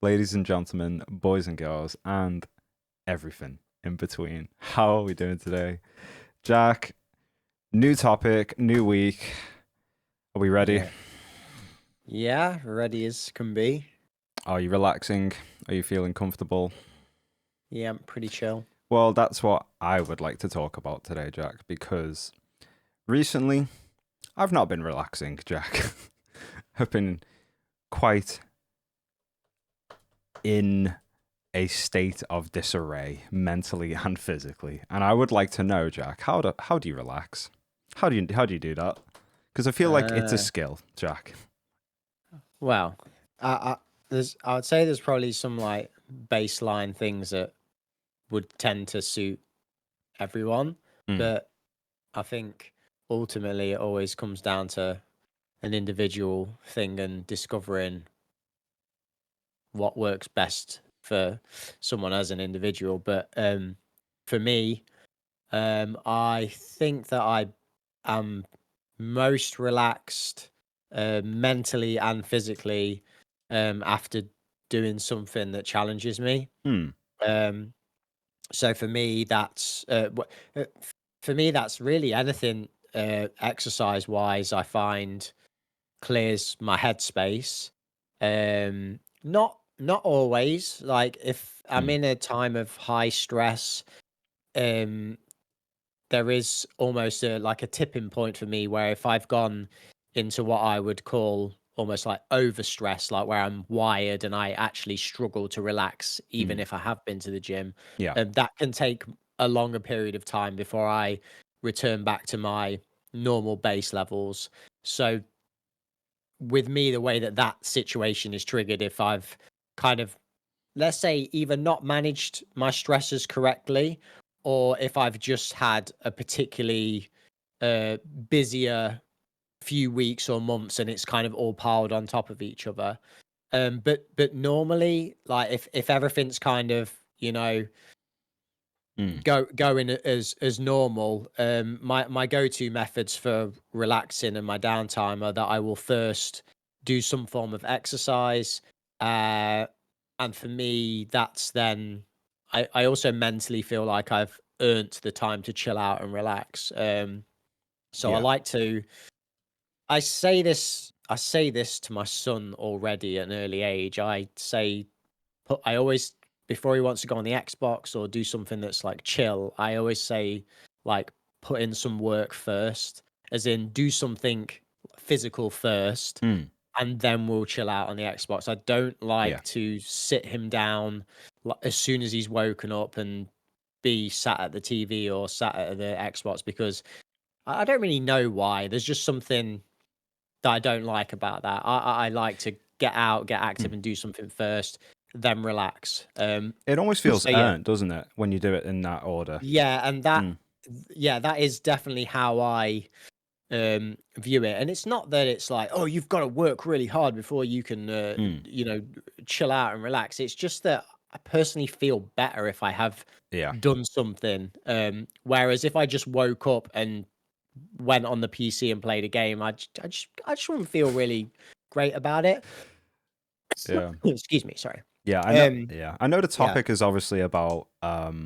ladies and gentlemen, boys and girls, and everything in between. How are we doing today? Jack, new topic, new week. Are we ready? Yeah. Yeah, ready as can be. Are you relaxing? Are you feeling comfortable? Yeah, I'm pretty chill. Well, that's what I would like to talk about today, Jack, because recently I've not been relaxing, Jack. I've been quite in a state of disarray mentally and physically. And I would like to know, Jack, how do you relax? How do you do that? Because I feel like it's a Uh, skill, Jack. well, I would say there's probably some like baseline things that would tend to suit everyone, Mm, but I think ultimately it always comes down to an individual thing and discovering what works best for someone as an individual. But for me, I think that I am most relaxed mentally and physically after doing something that challenges me. mm, Um, so for me that's really anything exercise wise. I find clears my headspace. Not always. Like if I'm mm, in a time of high stress, um, there is almost like a tipping point for me where if I've gone into what I would call almost like overstress, like where I'm wired and I actually struggle to relax, even mm. if I have been to the gym, Yeah. that can take a longer period of time before I return back to my normal base levels. So with me, the way that that situation is triggered, if I've kind of, let's say, either not managed my stresses correctly, or if I've just had a particularly uh, busier few weeks or months and it's kind of all piled on top of each other. But normally, like if everything's kind of Mm, going as normal, my go-to methods for relaxing and my downtime are that I will first do some form of exercise, uh, and for me, that's then I also mentally feel like I've earned the time to chill out and relax. So I yeah. like to I say this to my son already at an early age. I always, before he wants to go on the Xbox or do something that's like chill, I always say like put in some work first, as in do something physical first, Mm, and then we'll chill out on the Xbox. I don't yeah. like to sit him down as soon as he's woken up and be sat at the TV or sat at the Xbox because I don't really know why. There's just something that I don't like about that. I like to get out, get active, Mm. and do something first, then relax. It almost feels So yeah, earned, doesn't it, when you do it in that order? yeah, and Mm, that is definitely how I view it. And it's not that it's like, oh, you've got to work really hard before you can, mm, chill out and relax. It's just that I personally feel better if I have yeah. done something. Whereas if I just woke up and went on the PC and played a game, I just wouldn't feel really great about it. Yeah. Excuse me, sorry. Yeah, I know. Um, Yeah, I know the yeah. topic is obviously about our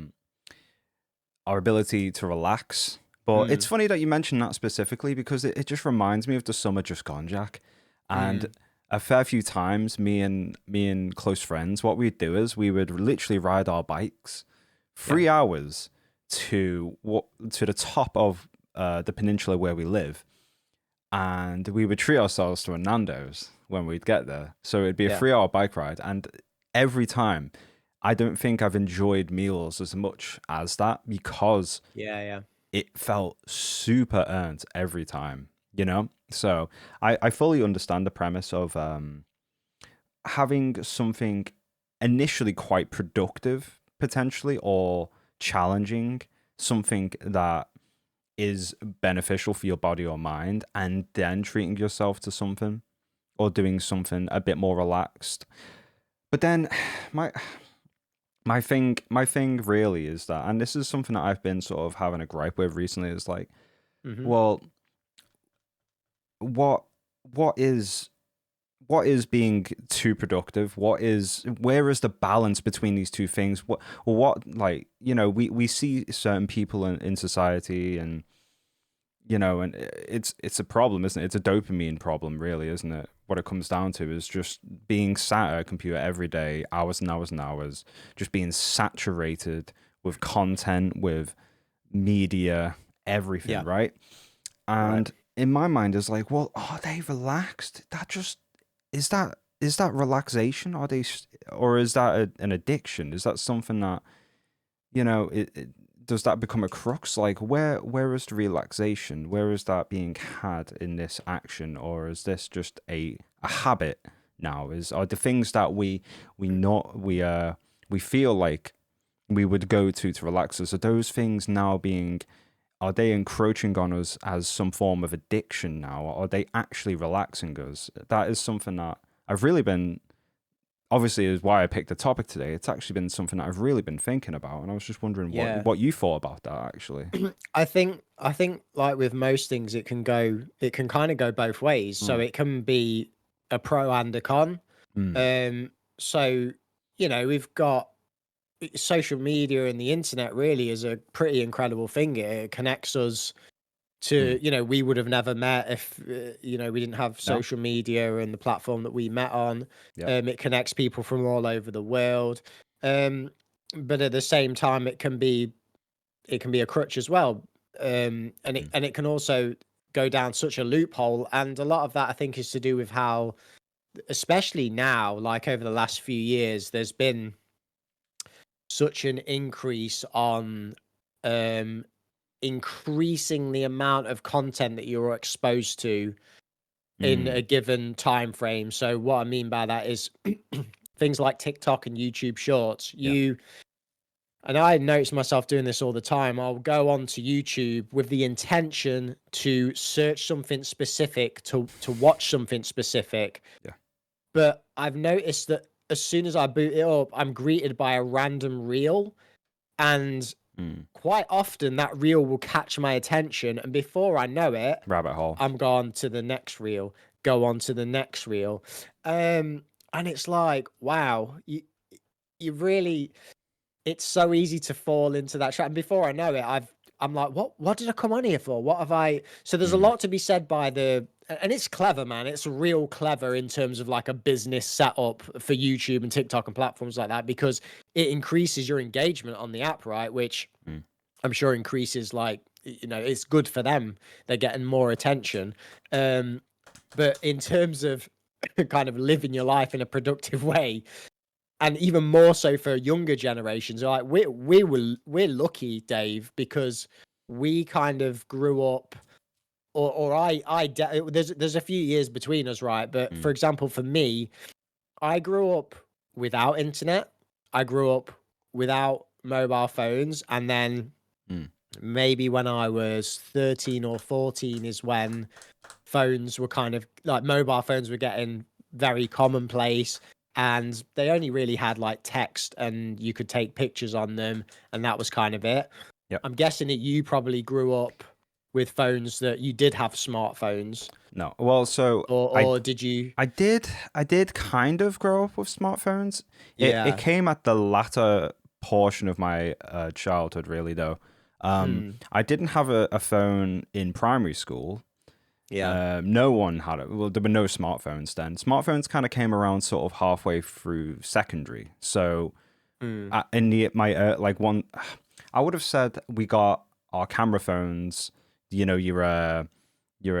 ability to relax. But it's Mm, funny that you mentioned that specifically because it just reminds me of the summer just gone, Jack. And mm, a fair few times, me and close friends, what we'd do is we would literally ride our bikes yeah, 3 hours to the top of the peninsula where we live, and we would treat ourselves to a Nando's when we'd get there. So it'd be a yeah, 3 hour bike ride, and every time, I don't think I've enjoyed meals as much as that because yeah, yeah. it felt super earned every time, you know? So I fully understand the premise of having something initially quite productive, potentially, or challenging, something that is beneficial for your body or mind, and then treating yourself to something or doing something a bit more relaxed. But then my my thing really is that, and this is something that I've been sort of having a gripe with recently, is like, Hmm. well, what what is what is being too productive? Where is the balance between these two things? What like, we see certain people in society, and and it's a problem, isn't it? It's a dopamine problem, really, isn't it? What it comes down to is just being sat at a computer every day, hours and hours and hours, just being saturated with content, with media, everything, Yeah. right? Right. And in my mind, is like, well, are they relaxed? That just is that relaxation? Or is that an addiction? Is that something that does that become a crux? Like, where is the relaxation? Where is that being had in this action, or is this just a habit now? Are the things that we not we feel like we would go to relax us, are those things now being, are they encroaching on us as some form of addiction now, or are they actually relaxing us? That is something that I've really been, obviously is why I picked the topic today. It's actually been something that I've really been thinking about, and I was just wondering Yeah. what you thought about that actually. I think like with most things it can kind of go both ways. So Mm. it can be a pro and a con. Mm. Um so we've got social media and the internet really is a pretty incredible thing. It connects us to, Mm. we would have never met if we didn't have No. social media and the platform that we met on. Yep. It connects people from all over the world. Um but at the same time it can be a crutch as well. And it Mm. and it can also go down such a loophole. And a lot of that I think is to do with how, especially now, like over the last few years, there's been such an increase on um increasing the amount of content that you're exposed to in a Mm. given time frame. So what I mean by that is things like TikTok and YouTube Shorts. Yeah. And I notice myself doing this all the time. I'll go onto YouTube with the intention to search something specific, to watch something specific. Yeah. But I've noticed that as soon as I boot it up, I'm greeted by a random reel, and Mm. quite often that reel will catch my attention, and before I know it, Rabbit hole. I'm gone to the next reel, go on to the next reel. And it's like, wow, you really, it's so easy to fall into that trap. And before I know it, I'm like, what did I come on here for? What have I? So there's a Mm. lot to be said by and it's clever, man. It's real clever in terms of like a business setup for YouTube and TikTok and platforms like that, because it increases your engagement on the app, right? Which Mm. I'm sure increases, like, it's good for them. They're getting more attention. But in terms of kind of living your life in a productive way, and even more so for younger generations, like we're lucky, Dave, because we kind of grew up, or there's a few years between us, right? But for Mm. example, for me, I grew up without internet. I grew up without mobile phones, and then Mm. maybe when I was 13 or 14 is when phones were kind of like, mobile phones were getting very commonplace, and they only really had like text and you could take pictures on them, and that was kind of it. Yep. I'm guessing that you probably grew up with phones, that you did have smartphones, No. Well, so I or did you? I did kind of grow up with smartphones. It Yeah. came at the latter portion of my childhood, really, though. Mm, I didn't have a phone in primary school. yeah. No one had it. Well, there were no smartphones then. Smartphones kind of came around sort of halfway through secondary. So Mm, in my like one, I would have said we got our camera phones. Your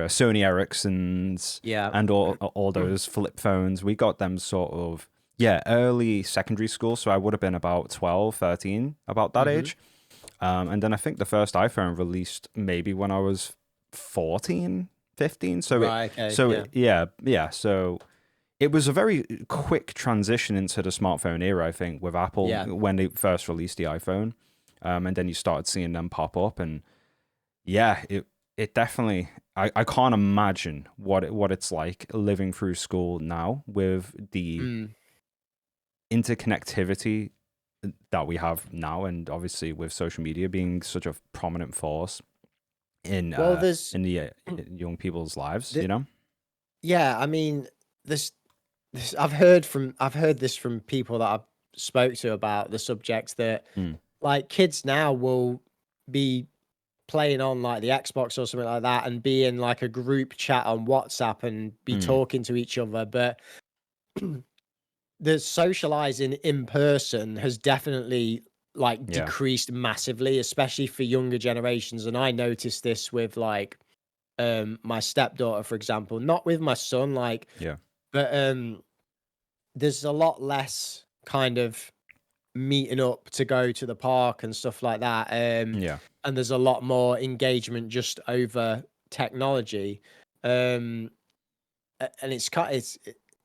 Sony Ericssons yeah. and all those flip phones. We got them sort of, yeah, early secondary school. So I would have been about 12, 13, about that Mm-hmm. age. And then I think the first iPhone released maybe when I was 14, 15. Right. Okay. Yeah. Yeah, yeah. So it was a very quick transition into the smartphone era, I think, with Apple Yeah. when they first released the iPhone. And then you started seeing them pop up, and yeah, it definitely. I can't imagine what it's like living through school now with the Mm. interconnectivity that we have now, and obviously with social media being such a prominent force in Well, uh there's in the young people's lives. the, yeah. I mean, there's I've heard this from people that I've spoke to about the subject, that Mm, like kids now will be playing on like the Xbox or something like that and be in like a group chat on WhatsApp and be mm, talking to each other, but the socializing in person has definitely like yeah, decreased massively, especially for younger generations. And I noticed this with like my stepdaughter, for example, not with my son, like, yeah, but there's a lot less kind of meeting up to go to the park and stuff like that. yeah. And there's a lot more engagement just over technology. Um, and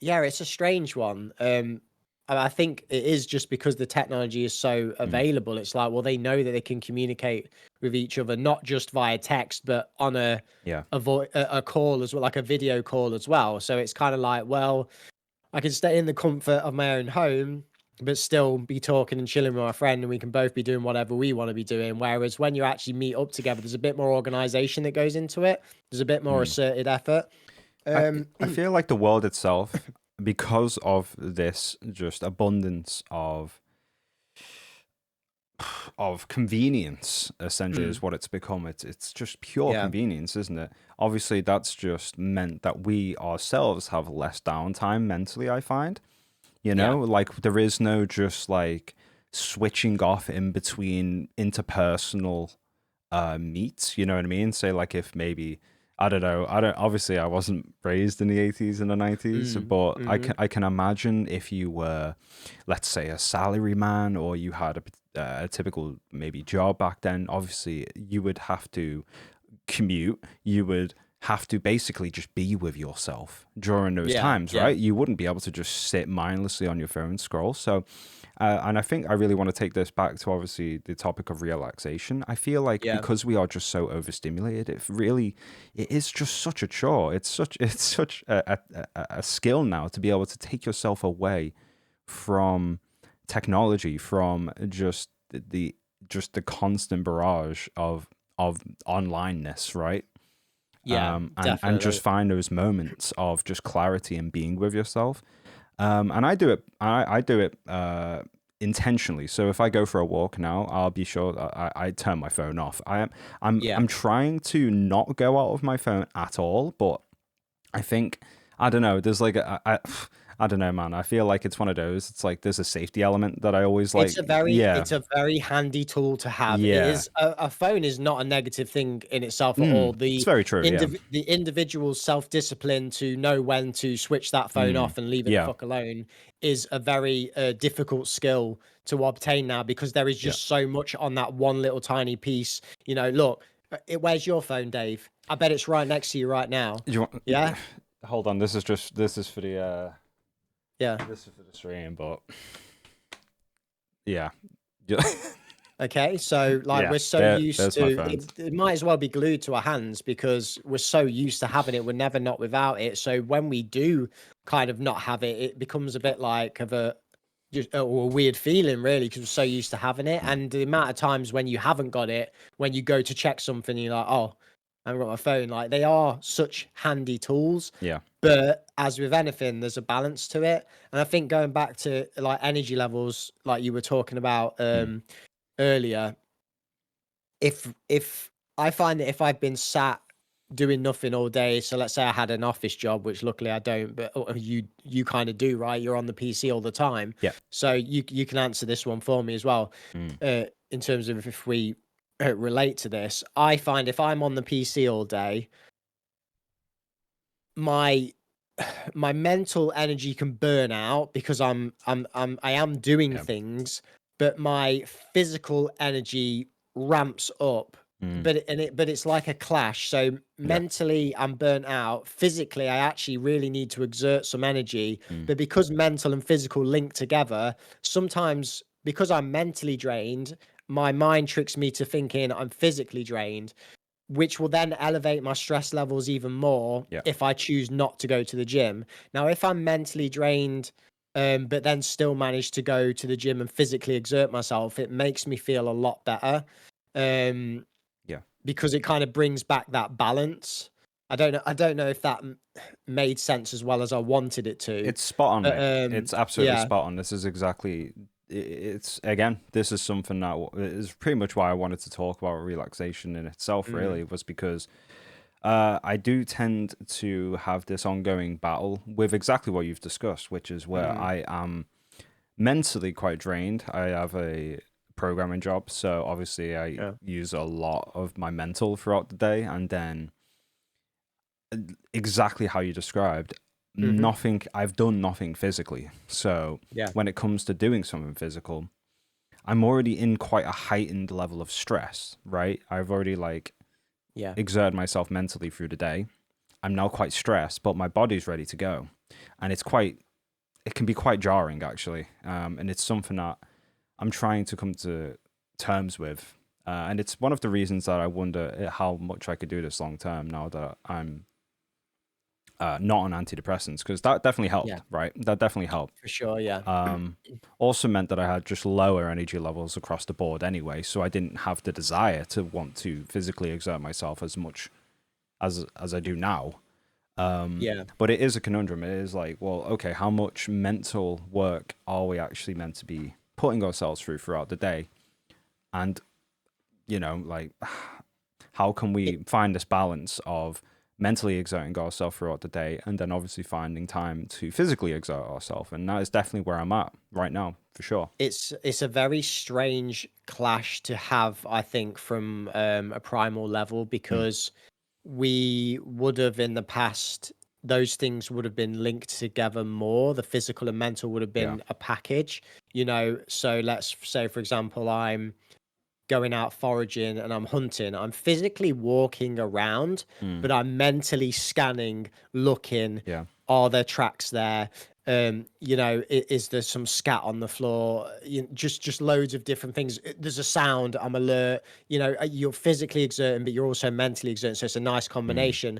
yeah, it's a strange one. And I think it is just because the technology is so Mm, available. It's like, well, they know that they can communicate with each other, not just via text, but on yeah. a call as well, like a video call as well. So it's kind of like, well, I can stay in the comfort of my own home, but still be talking and chilling with my friend, and we can both be doing whatever we want to be doing. Whereas when you actually meet up together, there's a bit more organization that goes into it. There's a bit more Mm. asserted effort. I Um, I feel like the world itself, because of this just abundance of convenience, essentially mm, is what it's become. It's just pure yeah, convenience, isn't it? Obviously, that's just meant that we ourselves have less downtime mentally, I find. yeah, Like there is no just like switching off in between interpersonal meets, you know what I mean? Say like if maybe I don't know, I don't obviously I wasn't raised in the 80s and the 90s, but mm-hmm, I can imagine if you were, let's say, a salary man, or you had a typical maybe job back then. Obviously you would have to commute, you would have to basically just be with yourself during those yeah, times, yeah, right? You wouldn't be able to just sit mindlessly on your phone and scroll. So, and I think I really want to take this back to obviously the topic of relaxation. I feel like yeah, because we are just so overstimulated, it is just such a chore. It's such a skill now to be able to take yourself away from technology, from just the constant barrage of onlineness, right? yeah, And just definitely. find those moments of just clarity and being with yourself. And I do it intentionally. So if I go for a walk now, I'll be sure that I turn my phone off. Yeah. I'm trying to not go out of my phone at all, but I think I don't know. There's like I don't know, man. I feel like it's one of those. It's like there's a safety element that I always like. Yeah, It's a very handy tool to have. It yeah. is a phone is not a negative thing in itself at all. It's very true. Yeah, The individual's self-discipline to know when to switch that phone off and leave it the yeah, fuck alone is a very difficult skill to obtain now, because there is yeah. just so much on that one little tiny piece. You know, look, where's your phone, Dave? I bet it's right next to you right now. Do you want? Yeah? Hold on. This is for the Yeah. this is for the stream, but yeah, yeah, Okay, so like yeah. we're so used There's my to phone. it might as well be glued to our hands, because we're so used to having it, we're never not without it. So when we do kind of not have it, it becomes a bit like of a just a weird feeling, really, because we're so used to having it. Mm, And the amount of times when you haven't got it, when you go to check something, you're like, oh, I haven't got my phone. Like, they are such handy tools, yeah, but as with anything, there's a balance to it. And I think going back to like energy levels, like you were talking about mm, earlier, if I find that if I've been sat doing nothing all day, so let's say I had an office job, which luckily I don't, but you kind of do, right? You're on the PC all the time, yeah, so you can answer this one for me as well. mm, In terms of if we relate to this, I find if I'm on the PC all day, my my mental energy can burn out because I am doing yeah, things, but my physical energy ramps up. mm, But it's like a clash. So yeah, mentally I'm burnt out. Physically, I actually really need to exert some energy. mm, But because mental and physical link together, sometimes because I'm mentally drained, my mind tricks me to thinking I'm physically drained, which will then elevate my stress levels even more yeah, if I choose not to go to the gym. Now, if I'm mentally drained, but then still manage to go to the gym and physically exert myself, it makes me feel a lot better, um, yeah, because it kind of brings back that balance. I don't know if that made sense as well as I wanted it to, It's spot on, but mate. It's absolutely yeah. spot on. This is exactly. It's again. This is something that is pretty much why I wanted to talk about relaxation in itself. Mm, Really, was because I do tend to have this ongoing battle with exactly what you've discussed, which is where mm, I am mentally quite drained. I have a programming job, so obviously I yeah. use a lot of my mental throughout the day, and then exactly how you described, Hmm. nothing, I've done nothing physically. So Yeah. when it comes to doing something physical, I'm already in quite a heightened level of stress, right? I've already like Yeah. exerted myself mentally through the day. I'm now quite stressed, but my body's ready to go. And it can be quite jarring actually. And it's something that I'm trying to come to terms with. And it's one of the reasons that I wonder how much I could do this long term now that I'm not on antidepressants, because that definitely Yeah. helped, right? That definitely helped. For sure. Yeah. Um, Also meant that I had just lower energy levels across the board anyway, so I didn't have the desire to want to physically exert myself as much as I do now. Yeah. But it is a conundrum. It is like, well, okay, how much mental work are we actually meant to be putting ourselves through throughout the day? And, like, how can It, we find this balance of mentally exerting ourselves throughout the day and then obviously finding time to physically exert ourselves? And that is definitely where I'm at right now, for sure. it's a very strange clash to have, I think, from a primal level, Mm, because we would have in the past, those things would have been linked together more. The physical and mental would have yeah. been a package, you know. So let's say, for example, I'm going out foraging and I'm hunting. I'm physically walking around, Mm, but I'm mentally scanning, looking, yeah. are there tracks there? You know, is there some scat on the floor? Just loads of different things. There's a sound, I'm alert. You know, you're physically exerting, but you're also mentally exerting. So it's a nice Mm, combination.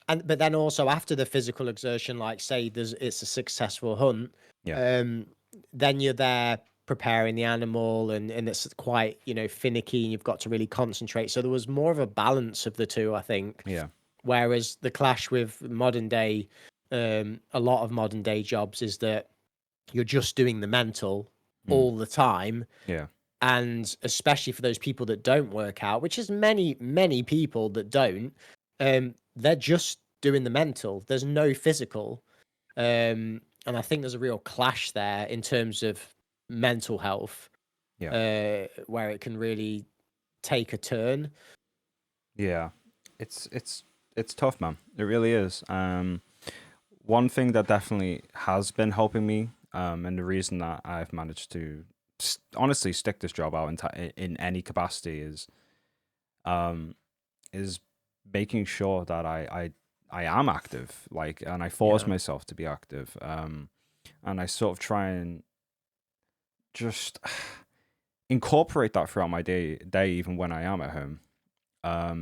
And but then also after the physical exertion, like say it's a successful hunt, yeah. um, then you're there preparing the animal, and it's quite, you know, finicky, and you've got to really concentrate. So there was more of a balance of the two, I think. Yeah. Whereas the clash with modern day, a lot of modern day jobs is that you're just doing the mental Mm, all the time, yeah. and especially for those people that don't work out, which is many people that don't, they're just doing the mental. There's no physical, and I think there's a real clash there in terms of mental health, Yeah. where it can really take a turn. Yeah. It's tough, man. It really is. One thing that definitely has been helping me, and the reason that I've managed to honestly stick this job out in any capacity um, is making sure that I am active, like, and I force Yeah, myself to be active, and I sort of try and just incorporate that throughout my day, even when I am at home.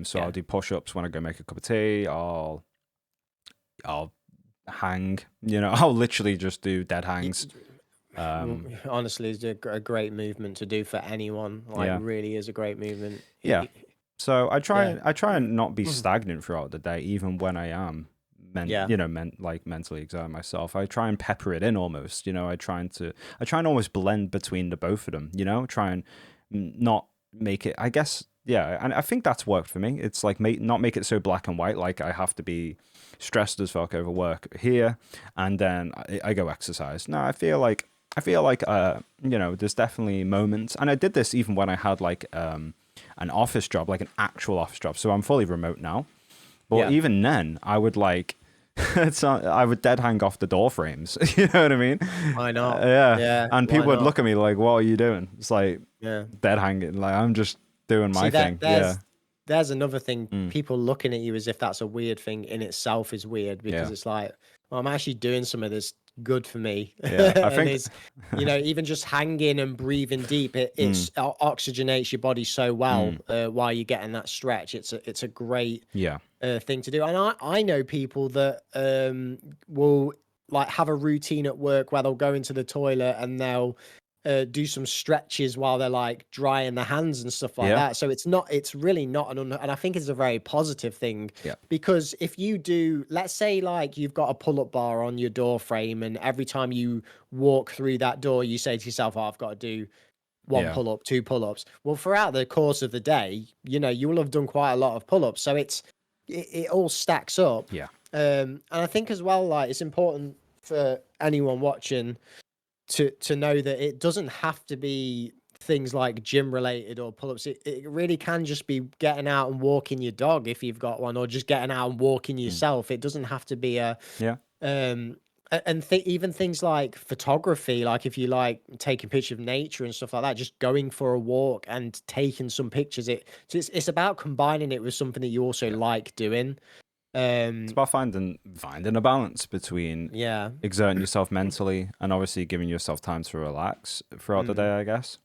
So I'll yeah. do push-ups when I go make a cup of tea. I'll hang, I'll literally just do dead hangs. Um, Honestly, it's a great movement to do for anyone. Like, yeah, really is a great movement. yeah. So Yeah, I try and not be stagnant throughout the day, even when I am yeah, like mentally exerting myself. I try and pepper it in almost, I try and almost blend between the both of them, try and not make it, I guess, yeah. And I think that's worked for me. It's like not make it so black and white, like I have to be stressed as fuck over work here and then I go exercise. No, I feel like there's definitely moments, and I did this even when I had like an office job, like an actual office job. So I'm fully remote now. But yeah. even then, I would like, I would dead hang off the door frames. You know what I mean? Why not? Yeah. Yeah, And why people would not? look at me like, "What are you doing?" It's like Yeah. dead hanging. Like I'm just doing See, my thing. Yeah. there's another thing. Mm. People looking at you as if that's a weird thing in itself is weird, because Yeah. it's like, well, I'm actually doing some of this good for me, Yeah. I and think. it's, you know, even just hanging and breathing deep, Mm. oxygenates your body so well Mm. while you're getting that stretch. It's a great Yeah. thing to do, and I know people that will like have a routine at work where they'll go into the toilet and they'll do some stretches while they're like drying their hands and stuff like Yeah. that. So it's really not and I think it's a very positive thing Yeah. because if you do, let's say like you've got a pull-up bar on your door frame and every time you walk through that door, you say to yourself, oh, I've got to do one Yeah. pull-up, two pull-ups. Well, throughout the course of the day, you will have done quite a lot of pull-ups. So it all stacks up. Yeah. And I think as well, like it's important for anyone watching to know that it doesn't have to be things like gym related or pull-ups. It really can just be getting out and walking your dog if you've got one, or just getting out and walking Mm. yourself. It doesn't have to be a Yeah. um even things like photography, like if you like taking pictures of nature and stuff like that, just going for a walk and taking some pictures. It's about combining it with something that you also Yeah. like doing. It's Um about finding a balance between yeah. exerting yourself mentally and obviously giving yourself time to relax throughout the Mm. day, I guess.